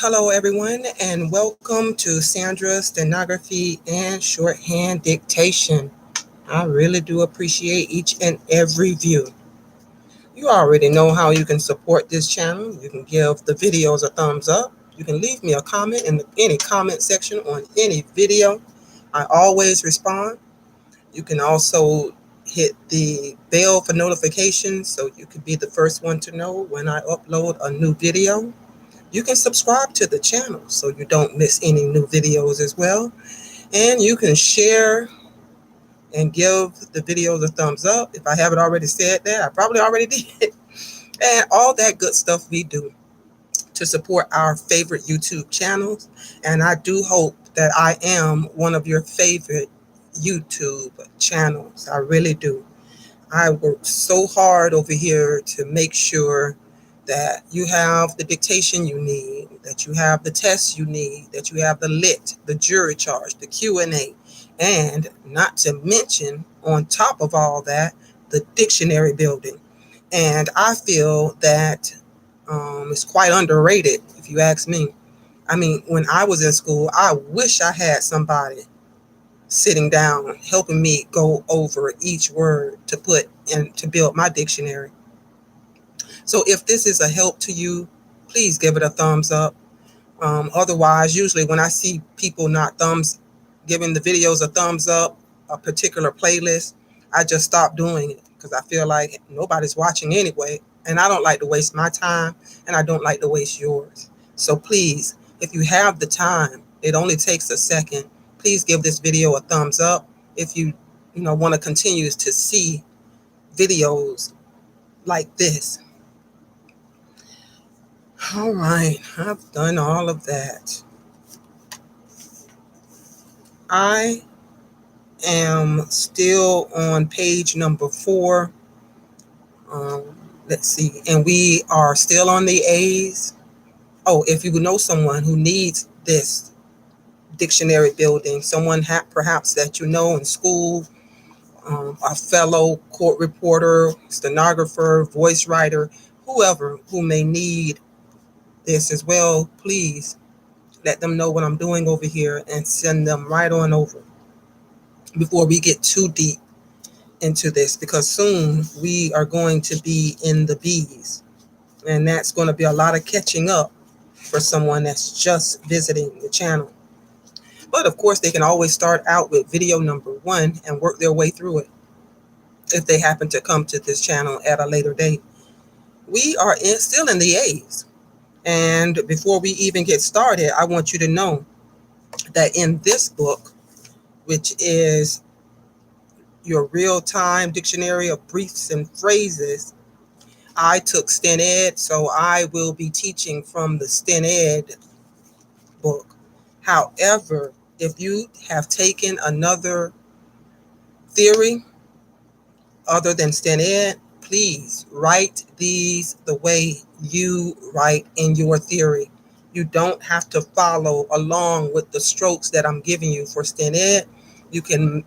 Hello, everyone, and welcome to Sandra's Stenography and Shorthand Dictation. I really do appreciate each and every view. You already know how you can support this channel. You can give the videos a thumbs up. You can leave me a comment in any comment section on any video. I always respond. You can also hit the bell for notifications so you can be the first one to know when I upload a new video. You can subscribe to the channel so you don't miss any new videos as well. And you can share and give the videos a thumbs up. If I haven't already said that, I probably already did. And all that good stuff we do to support our favorite YouTube channels. And I do hope that I am one of your favorite YouTube channels. I really do. I work so hard over here to make sure that you have the dictation you need, that you have the tests you need, that you have the lit, the jury charge, the Q&A, and not to mention, on top of all that, the dictionary building. And I feel that it's quite underrated, if you ask me. I mean, when I was in school, I wish I had somebody sitting down, helping me go over each word to put and to build my dictionary. So if this is a help to you, please give it a thumbs up. Otherwise, usually when I see people not giving the videos a thumbs up, a particular playlist, I just stop doing it because I feel like nobody's watching anyway. And I don't like to waste my time and I don't like to waste yours. So please, if you have the time, it only takes a second. Please give this video a thumbs up if you want to continue to see videos like this. All right, I've done all of that. I am still on page number 4. Let's see, and we are still on the A's. Oh, if you know someone who needs this dictionary building, someone perhaps that you know in school, a fellow court reporter, stenographer, voice writer, whoever who may need this as well, please let them know what I'm doing over here and send them right on over before we get too deep into this, because soon we are going to be in the B's, and that's going to be a lot of catching up for someone that's just visiting the channel. But of course, they can always start out with video number 1 and work their way through it if they happen to come to this channel at a later date. We are still in the A's. And before we even get started, I want you to know that in this book, which is your real-time dictionary of briefs and phrases, I took STENED, so I will be teaching from the STENED book. However, if you have taken another theory other than STENED, please write these the way you write in your theory. You don't have to follow along with the strokes that I'm giving you for STENED. You can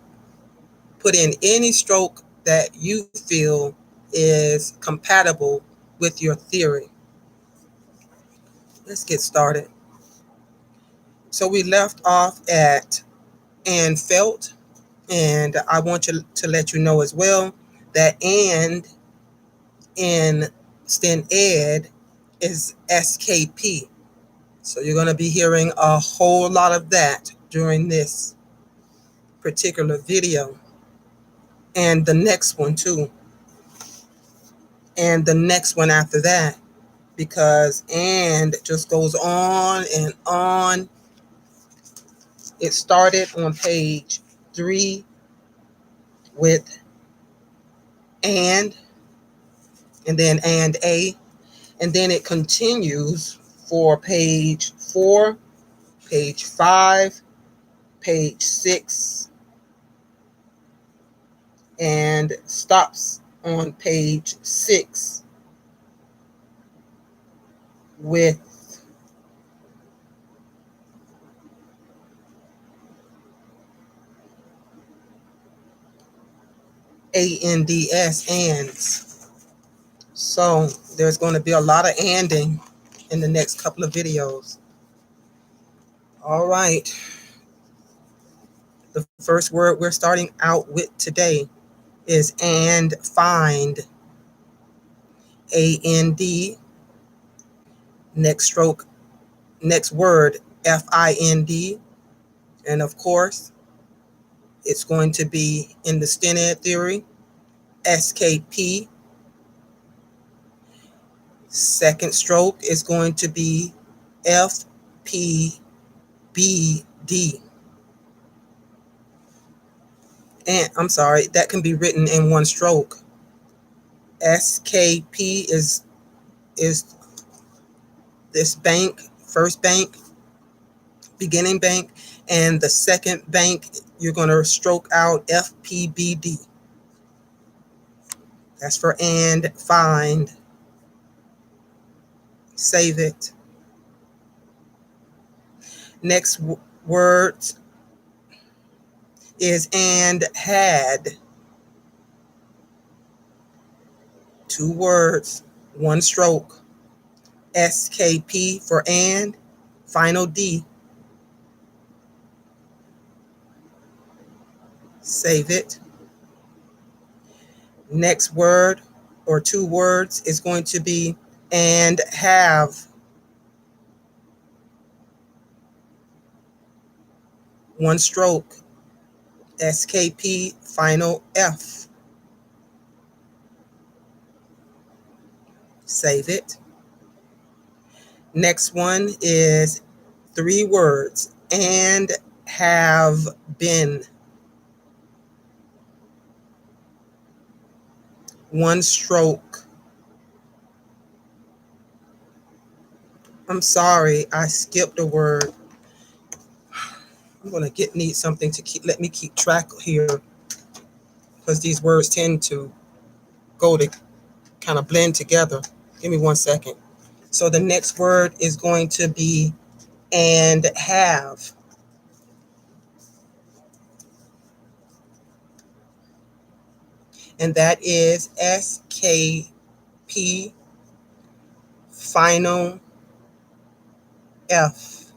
put in any stroke that you feel is compatible with your theory. Let's get started. So we left off at and felt, and I want to let you know as well that and in STENED is SKP. So you're going to be hearing a whole lot of that during this particular video, and the next one too, and the next one after that, because and just goes on and on. It started on page 3 with and then and a, and then it continues for page 4, page 5, page 6, and stops on page 6 with ANDS, ands. So there's going to be a lot of anding in the next couple of videos. All right. The first word we're starting out with today is and find. A-N-D. Next stroke, next word, F-I-N-D. And of course, it's going to be in the STENO theory, S-K-P. Second stroke is going to be F-P-B-D. And I'm sorry, that can be written in one stroke. SKP is this bank, first bank, beginning bank, and the second bank, you're going to stroke out FPBD. That's for and find. Save it. Next word is and had. Two words, one stroke. SKP for and, final D. Save it. Next word or two words is going to be and have. One stroke. SKP, final F. Save it. Next one is three words and have been. One stroke. I'm sorry, I skipped a word. I'm gonna need something to let me keep track here, because these words tend to go to kind of blend together. Give me 1 second. So the next word is going to be and have. And that is SKP, final F.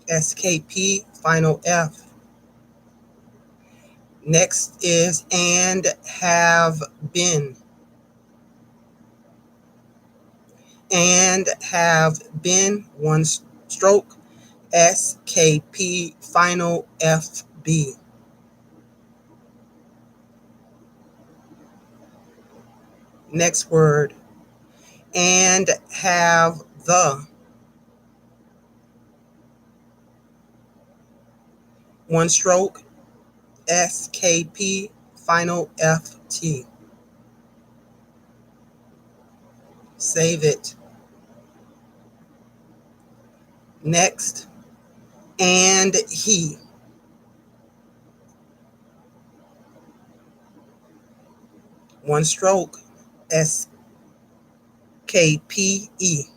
SKP, final F. Next is and have been. And have been, one stroke. SKP, final FB. Next word, and have the. One stroke. SKP, final FT. Save it. Next, and he. One stroke. SKPE.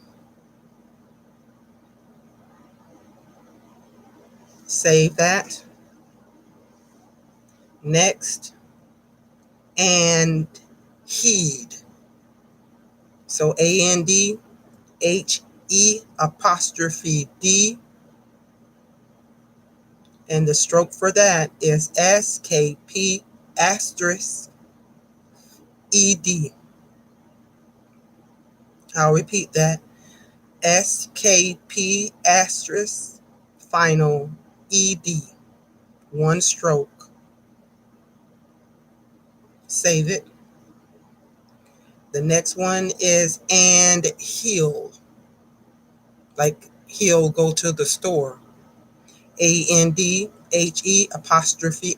Save that. Next, and heed. So ANDHE apostrophe D. And the stroke for that is SKP asterisk ED. I'll repeat that. SKP asterisk final ED. One stroke. Save it. The next one is and heal. Like he'll go to the store. ANDHE apostrophe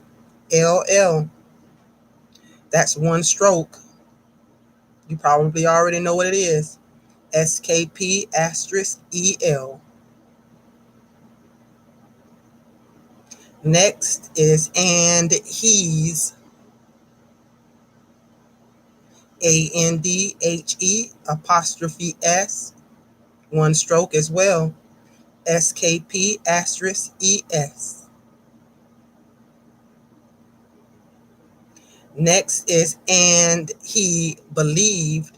LL. That's one stroke. You probably already know what it is. SKP asterisk EL. Next is and he's. ANDHE apostrophe S. One stroke as well. SKP asterisk ES. Next is and he believed.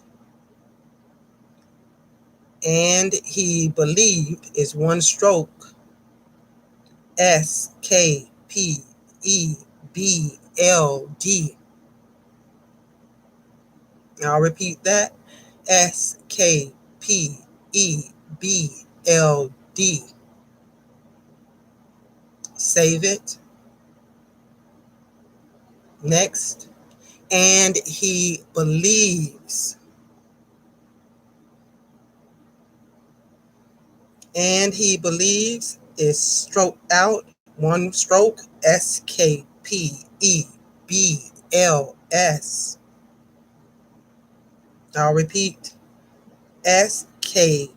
And he believed is one stroke. SKPEBLD. I'll repeat that. SKPEBLD. Save it. Next. And he believes. And he believes is stroked out. One stroke. SKPEBLS. I'll repeat. SKPEBLS.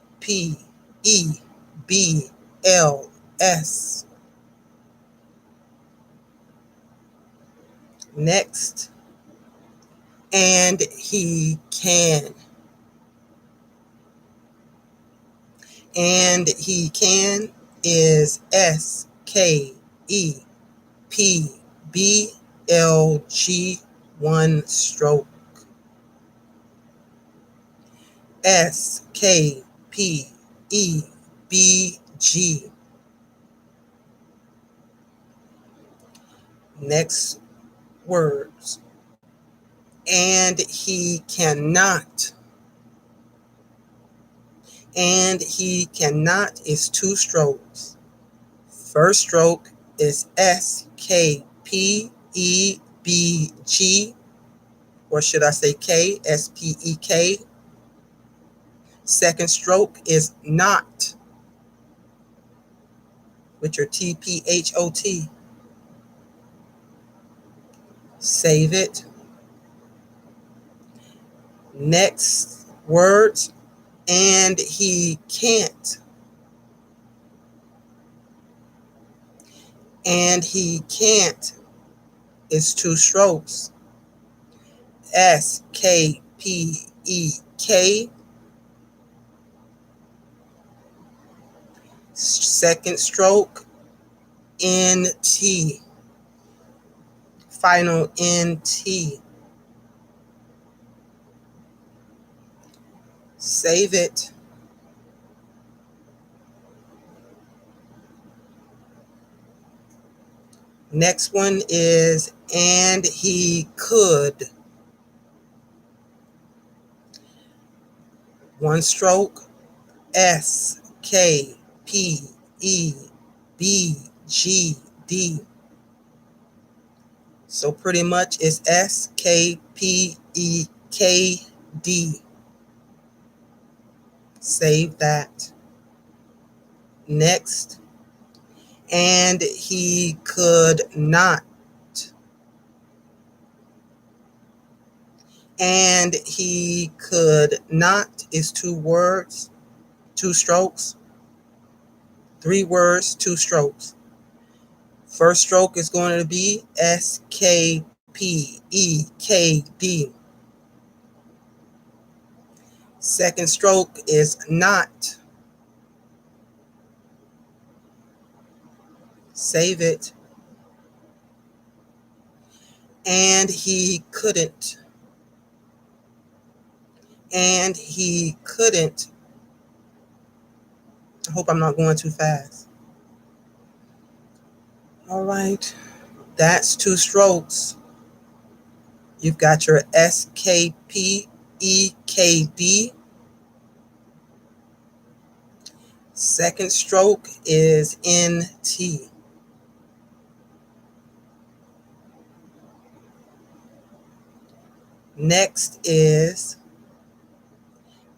Next. And he can. And he can is SKEPBLG. One stroke. SKPEBG. Next words. And he cannot. And he cannot is two strokes. First stroke is SKPEBG, or should I say KSPEK. Second stroke is not, with your TPHOT. Save it. Next words. And he can't. And he can't is two strokes. SKPEK. Second stroke, NT. Final NT. Save it. Next one is and he could. One stroke. SKPEBGD. So pretty much it's SKPEKD. Save that. Next. And he could not. And he could not is two words, two strokes. Three words, two strokes. First stroke is going to be SKPEKD. Second stroke is not. Save it. And he couldn't. And he couldn't. I hope I'm not going too fast. All right. That's two strokes. You've got your SKPEKD. Second stroke is NT. Next is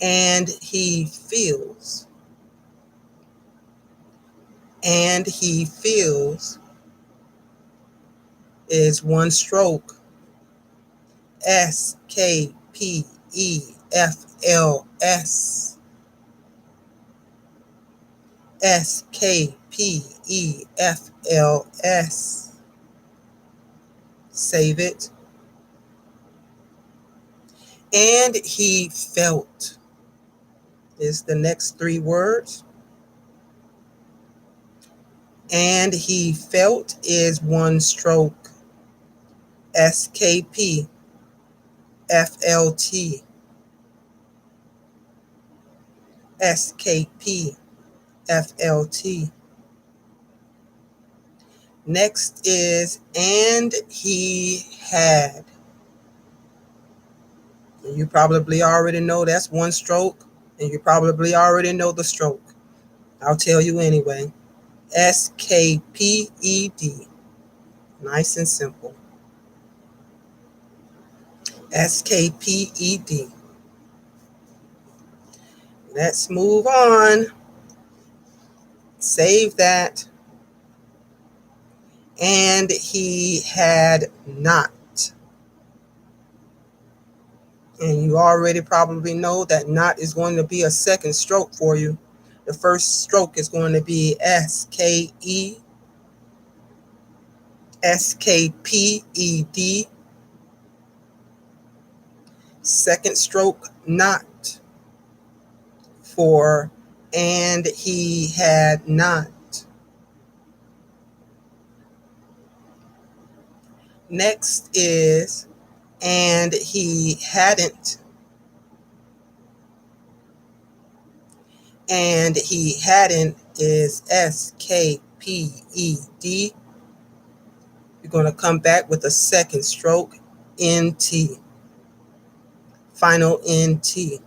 and he feels. And he feels is one stroke. SKPEFLS. SKPEFLS. Save it. And he felt is the next three words. And he felt is one stroke. SKPFLT. SKPFLT. Next is and he had. You probably already know that's one stroke, and you probably already know the stroke. I'll tell you anyway. SKPED. Nice and simple. SKPED. Let's move on. Save that. And he had not. And you already probably know that not is going to be a second stroke for you. The first stroke is going to be SKE, SKPED. Second stroke, not, for and he had not. Next is and he hadn't. And he hadn't is SKPED. You're going to come back with a second stroke, NT. Final NT.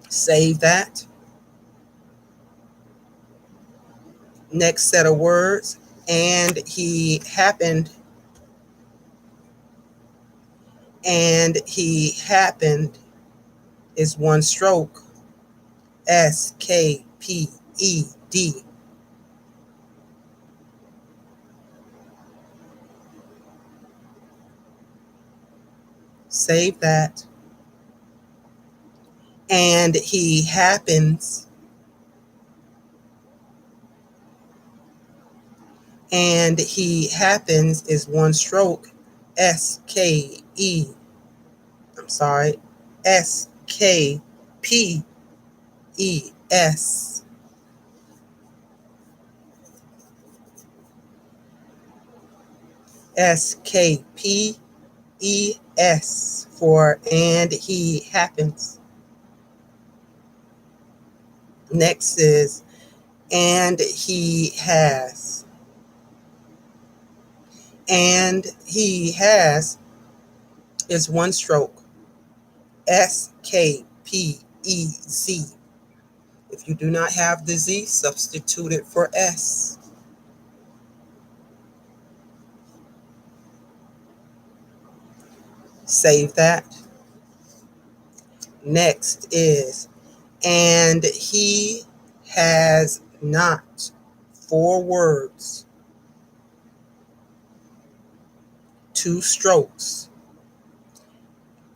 Save that. Next set of words, and he happened. And he happened is one stroke, SKPED. Save that. And he happens. And he happens is one stroke, SKE. I'm sorry, SKPES. SKPES for and he happens. Next is and he has. And he has is one stroke, SKPEZ. If you do not have the Z, substitute it for S. Save that. Next is and he has not. 4 words. 2 strokes.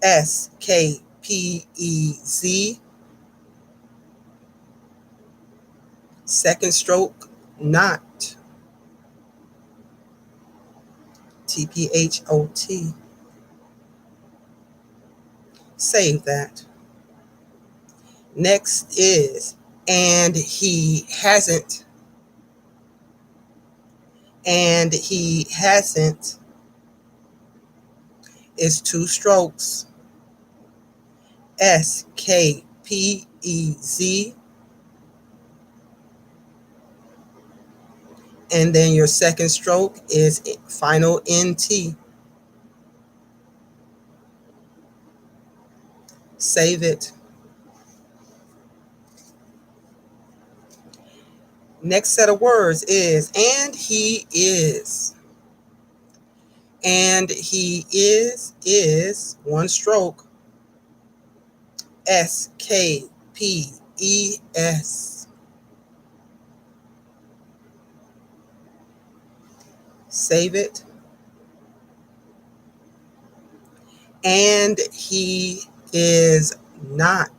SKPEZ. Second stroke, not. TPHOT. Save that. Next is and he hasn't. And he hasn't is 2 strokes. SKPEZ. And then your second stroke is final NT. Save it. Next set of words is and he is. And he is one stroke, SKPES. Save it. And he is not.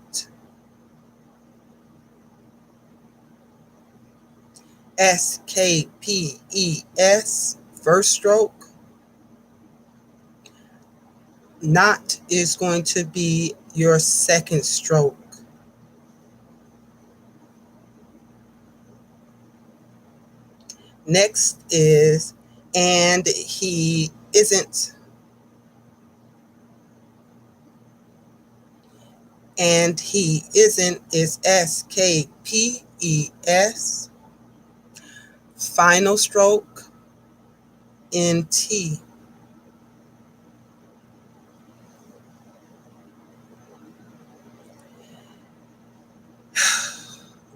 SKPES, first stroke. Not is going to be your second stroke. Next is and he isn't. And he isn't is SKPES. Final stroke NT.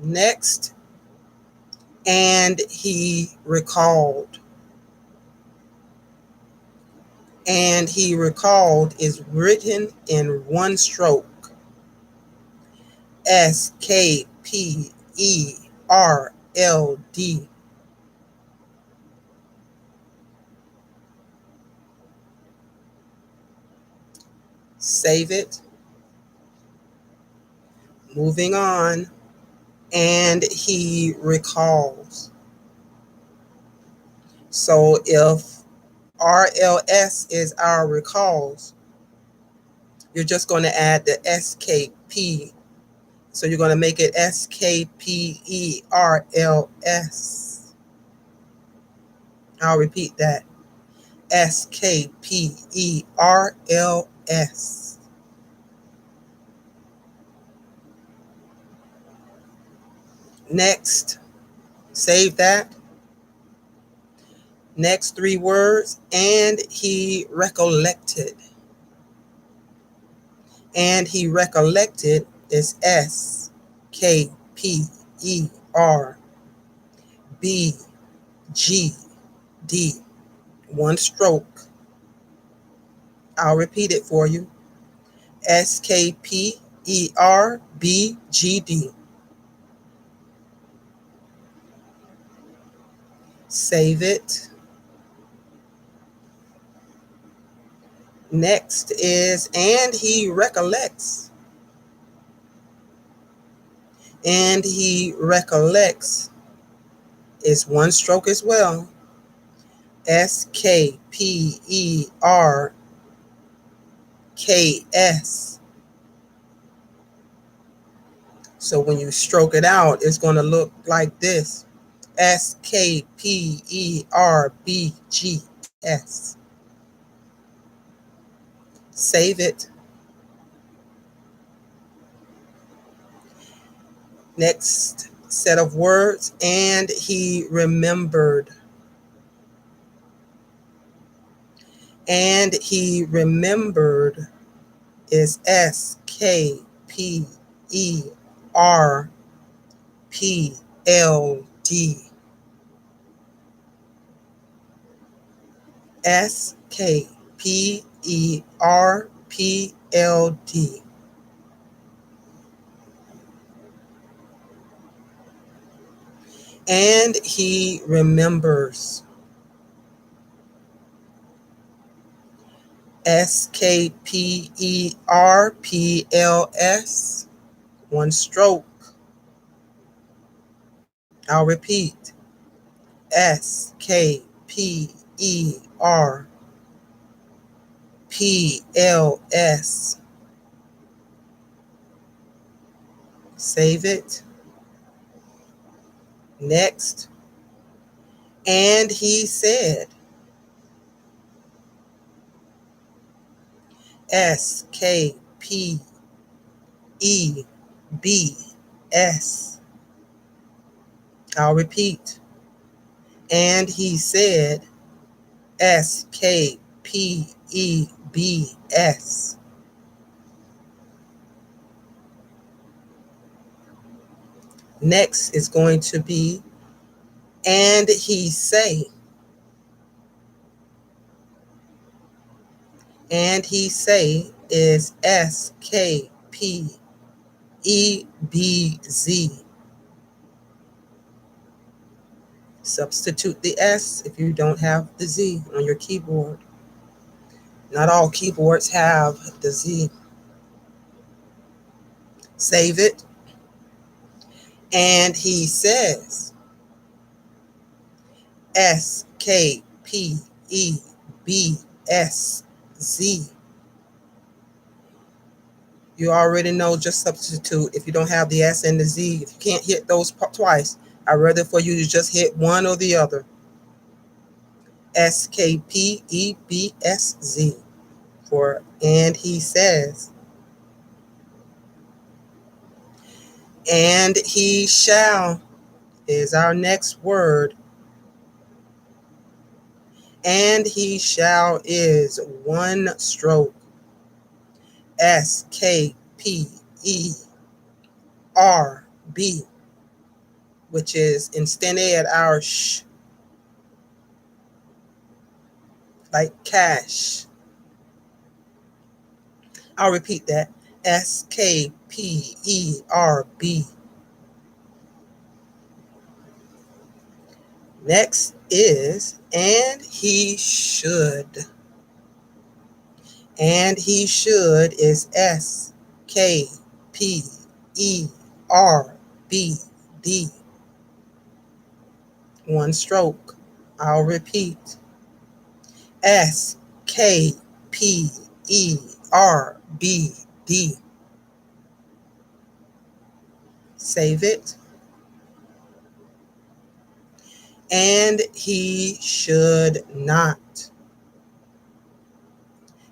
Next, and he recalled. And he recalled is written in one stroke. SKPERLD. Save it. Moving on. And he recalls. So if RLS is our recalls, you're just going to add the SKP. So you're going to make it SKPERLS. I'll repeat that. SKPERLS. Next, save that. Next three words, and he recollected. And he recollected is SKPERBGD. One stroke. I'll repeat it for you. SKPERBGD. Save it. Next is, and he recollects. And he recollects is one stroke as well. SKPERKS. So when you stroke it out, it's going to look like this. SKPERBGS. Save it. Next set of words, and he remembered. And he remembered is SKPERPLD. SKPERPLD. And he remembers. SKPERPLS. One stroke. I'll repeat. SKPERPLS. Save it. Next. And he said. SKPEBS. I'll repeat. And he said. SKPEBS. Next is going to be, and he say. And he say is SKPEBZ. Substitute the S if you don't have the Z on your keyboard. Not all keyboards have the Z. Save it. And he says SKPEBSZ. You already know, just substitute if you don't have the S and the Z. If you can't hit those twice, I'd rather for you to just hit one or the other. SKPEBSZ for and he says. And he shall is our next word. And he shall is one stroke. SKPERB, which is instead our sh, like cash. I'll repeat that. SKPERB. Next is and he should. And he should is SKPERBD. One stroke. I'll repeat. SKPERBD. Save it. And he should not.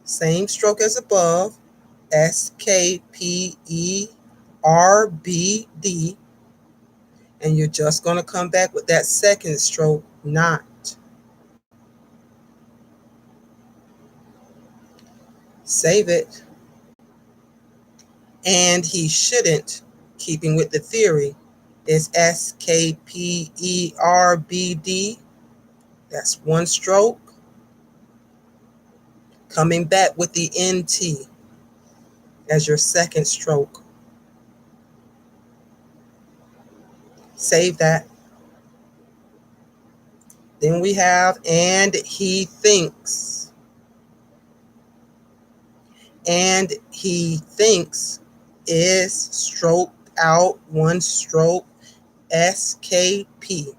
Same stroke as above. SKPERBD. And you're just going to come back with that second stroke, not. Save it. And he shouldn't, keeping with the theory, is SKPERBD. That's one stroke. Coming back with the NT as your second stroke. Save that. Then we have and he thinks. And he thinks is stroked out one stroke. SKPEPBGS.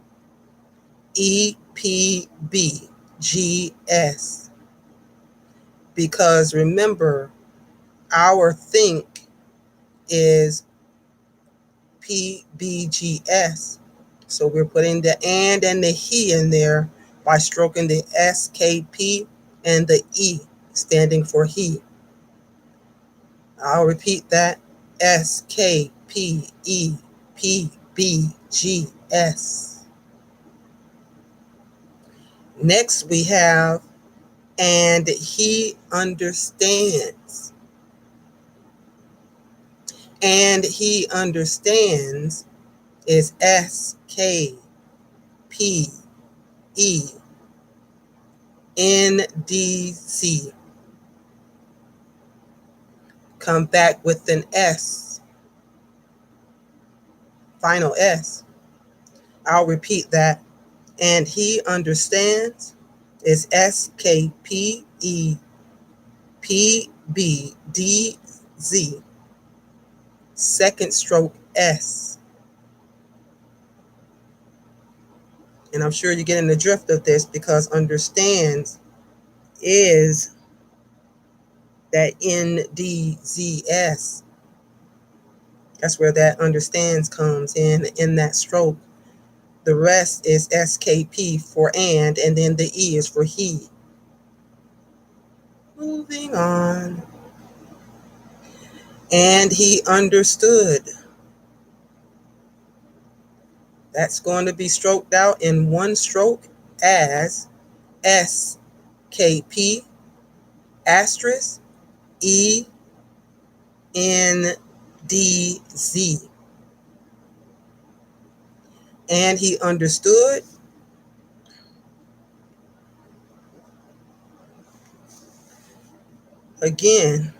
Because remember, our think is PBGS. So we're putting the and the he in there by stroking the SKP and the E standing for he. I'll repeat that. SKPEPBGS. Next we have and he understands. And he understands is SKPENDC. Come back with an S. Final S. I'll repeat that. And he understands is SKPEPBDZ. Second stroke S. And I'm sure you're getting the drift of this because understands is that NDZS. That's where that understands comes in that stroke. The rest is SKP for and then the E is for he. Moving on. And he understood. That's going to be stroked out in one stroke as SKP asterisk ENDZ. And he understood. Again,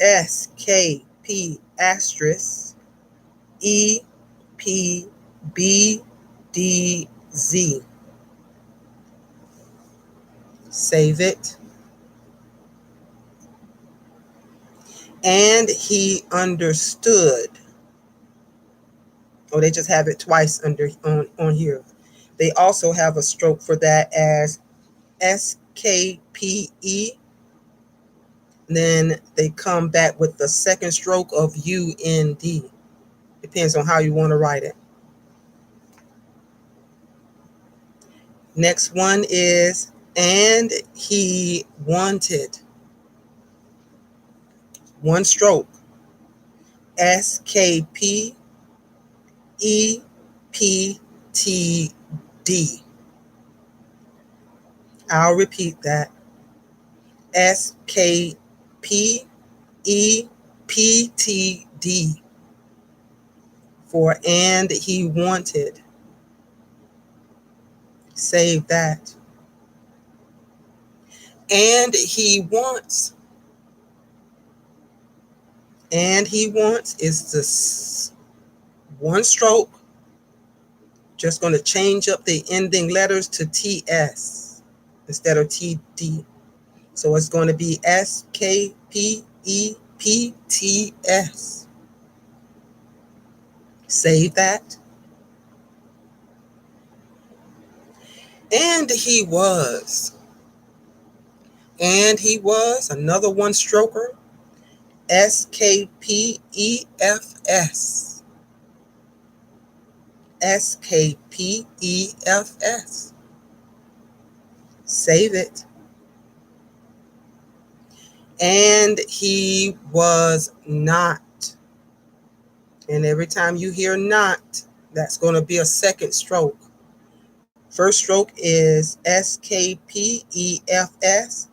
SKP asterisk EPBDZ. Save it. And he understood. Oh, they just have it twice on here. They also have a stroke for that as SKPE. Then they come back with the second stroke of UND. Depends on how you want to write it. Next one is and he wanted. One stroke. SKP E P T D. I'll repeat that. SKPEPTD for and he wanted. Save that. And he wants. And he wants is this one stroke. Just going to change up the ending letters to TS instead of TD. So it's going to be SKPEPTS. Save that. And he was. And he was another one stroker. SKPEFS. SKPEFS. Save it. And he was not. And every time you hear not, that's going to be a second stroke. First stroke is SKPEFS,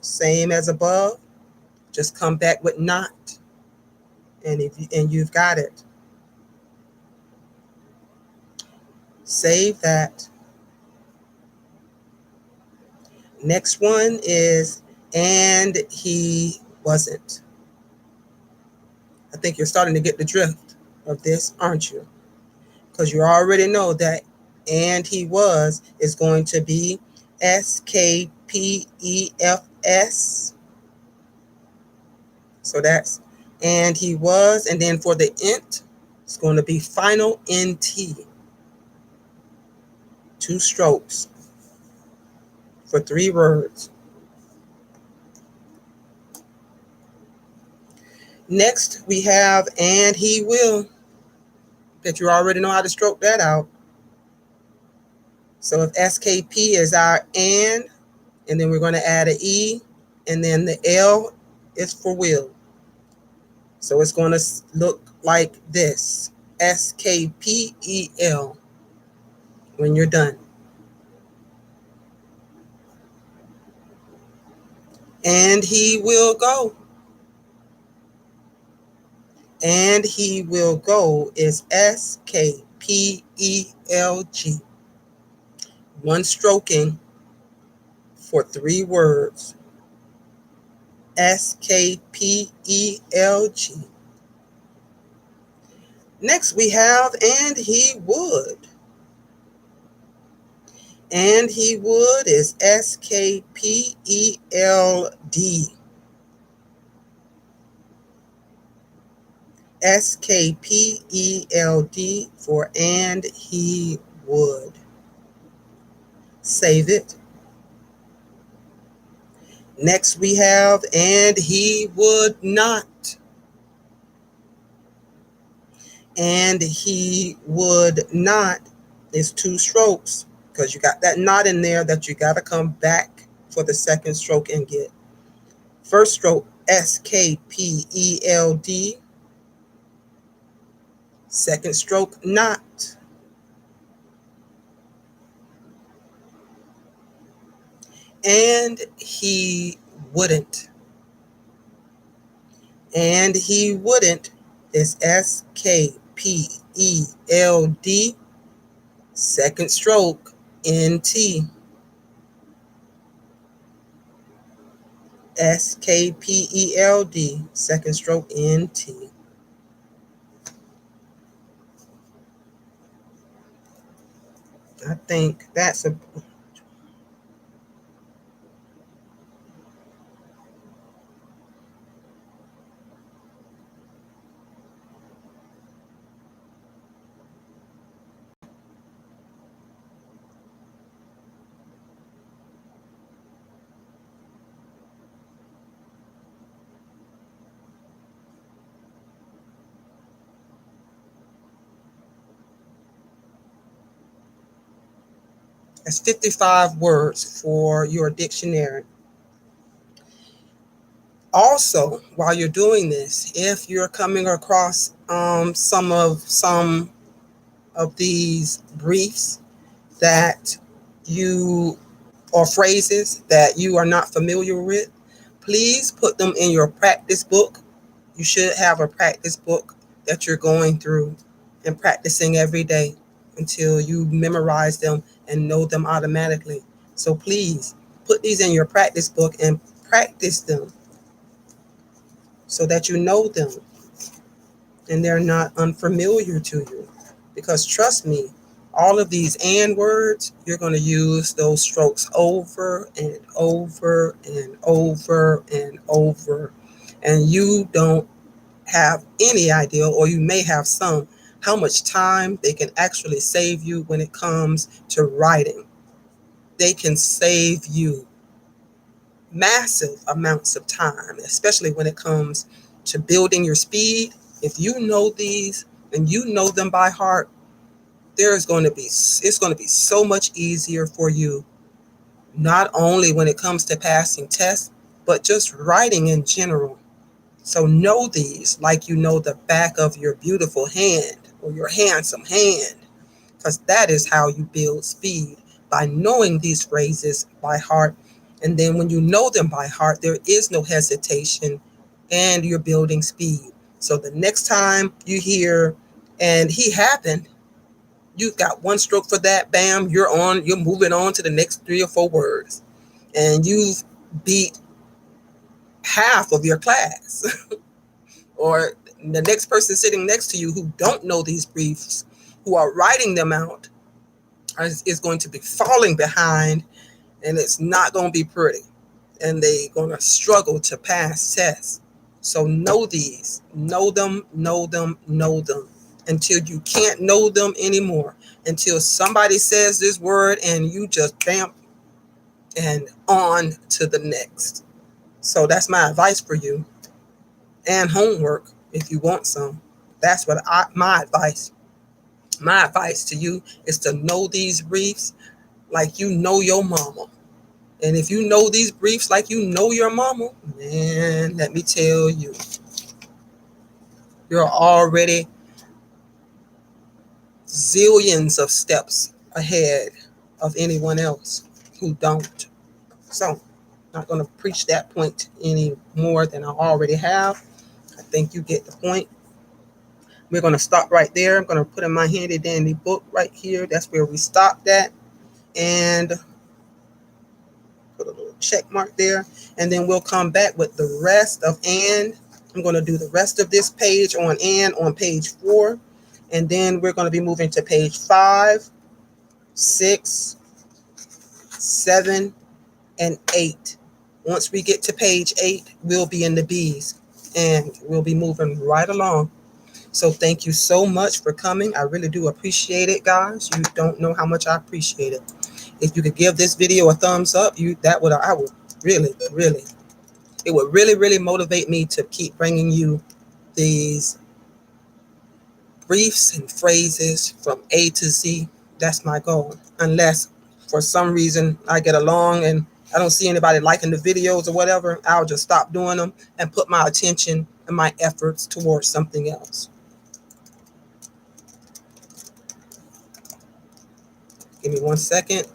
same as above. Just come back with not, and you've got it. Save that. Next one is and he wasn't. I think you're starting to get the drift of this, aren't you? Because you already know that and he was is going to be SKPEFS. So that's and he was, and then for the int, it's going to be final NT. 2 strokes for 3 words. Next, we have and he will, that you already know how to stroke that out. So if SKP is our and then we're going to add an E, and then the L is for will. So it's going to look like this, SKPEL, when you're done. And he will go. And he will go is SKPELG. 1 stroking for 3 words. SKPELG. Next we have and he would. And he would is SKPELD. SKPELD for and he would. Save it. Next we have and he would not. And he would not is 2 strokes because you got that not in there that you got to come back for the second stroke and get. First stroke, SKPELD. Second stroke, not. And he wouldn't. And he wouldn't is SKPELD. Second stroke, NT. SKPELD. Second stroke, NT. I think that's a That's 55 words for your dictionary. Also, while you're doing this, if you're coming across some of these briefs that you or phrases that you are not familiar with, please put them in your practice book. You should have a practice book that you're going through and practicing every day until you memorize them and know them automatically. So please put these in your practice book and practice them so that you know them and they're not unfamiliar to you. Because trust me, all of these and words, you're going to use those strokes over and over and over and over. And you don't have any idea, or you may have some, how much time they can actually save you when it comes to writing. They can save you massive amounts of time, especially when it comes to building your speed. If you know these and you know them by heart, it's going to be so much easier for you, not only when it comes to passing tests, but just writing in general. So know these like you know the back of your beautiful hand or your handsome hand, because that is how you build speed, by knowing these phrases by heart. And then when you know them by heart, there is no hesitation and you're building speed. So the next time you hear, and he happened, you've got one stroke for that, bam, you're moving on to the next 3 or 4 words. And you've beat half of your class. Or the next person sitting next to you who don't know these briefs, who are writing them out, is going to be falling behind, and it's not going to be pretty. And they're going to struggle to pass tests. So know these, know them, know them, know them, until you can't know them anymore. Until somebody says this word and you just bam, and on to the next. So that's my advice for you. And homework if you want some. That's my advice. My advice to you is to know these briefs like you know your mama. And if you know these briefs like you know your mama, man, let me tell you, you're already zillions of steps ahead of anyone else who don't. So, I'm not going to preach that point any more than I already have. I think you get the point. We're going to stop right there. I'm going to put in my handy dandy book right here. That's where we stopped at. And put a little check mark there. And then we'll come back with the rest of and. I'm going to do the rest of this page on and on page 4. And then we're going to be moving to page 5, 6, 7, and 8. Once we get to page 8, we'll be in the B's. And we'll be moving right along. So thank you so much for coming. I really do appreciate it, guys. You don't know how much I appreciate it. If you could give this video a thumbs up, I would really, really, it would really, really motivate me to keep bringing you these briefs and phrases from A to Z. That's my goal. Unless for some reason I get along and I don't see anybody liking the videos or whatever, I'll just stop doing them and put my attention and my efforts towards something else. Give me 1 second.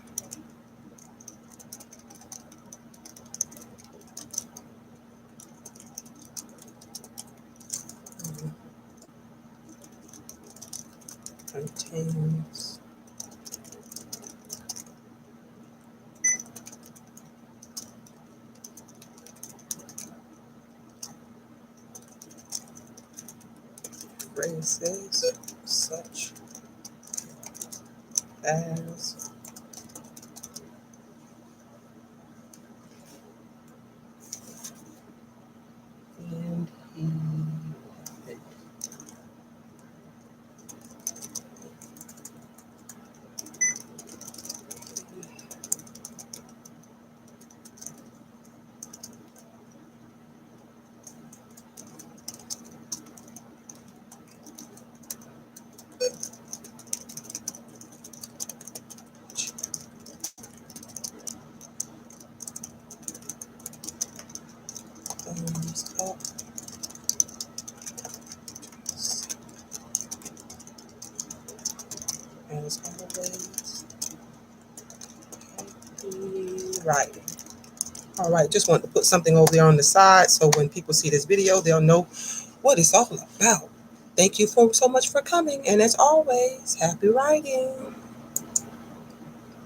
Contains phrases such as and he. Thumbs up. As always, happy writing. All right, just wanted to put something over there on the side so when people see this video, they'll know what it's all about. Thank you so much for coming, and as always, happy writing.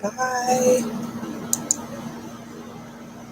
Bye.